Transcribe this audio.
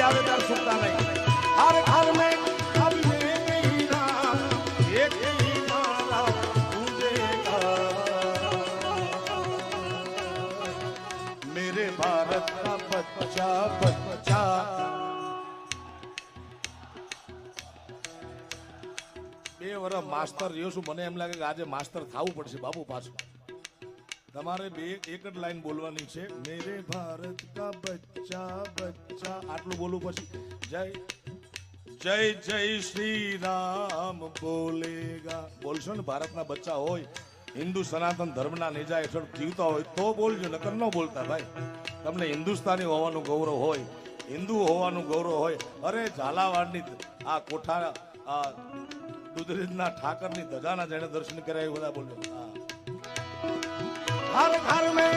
આવે ત્યારે સુખતા નહીં. હર ઘર મેં अब मेरी नाम एक ही नारा गूंजेगा मेरे भारत का बच्चा बच्चा. બે વર્ષ માસ્ટર રહ્યો છું, મને એમ લાગે કે આજે માસ્ટર થવું પડશે બાબુ પાછું. તમારે એક જ લાઈન બોલવાની છે, મેરે ભારત કા બચ્ચા બચ્ચા, આટલું બોલવું. પછી જય જય જય શ્રી રામ બોલેગા બોલશો ને. ભારતના બચ્ચા હોય, હિન્દુ સનાતન ધર્મના નેજા હેઠળ જીવતા હોય તો બોલજો, નકર ન બોલતા ભાઈ. તમને હિન્દુસ્તાની હોવાનું ગૌરવ હોય, હિન્દુ હોવાનું ગૌરવ હોય. અરે ઝાલાવાડની આ કોઠા આ દુધરેજના ઠાકરની ધજાના જેને દર્શન કર્યા એ બધા બોલ્યો. હર ઘર મેં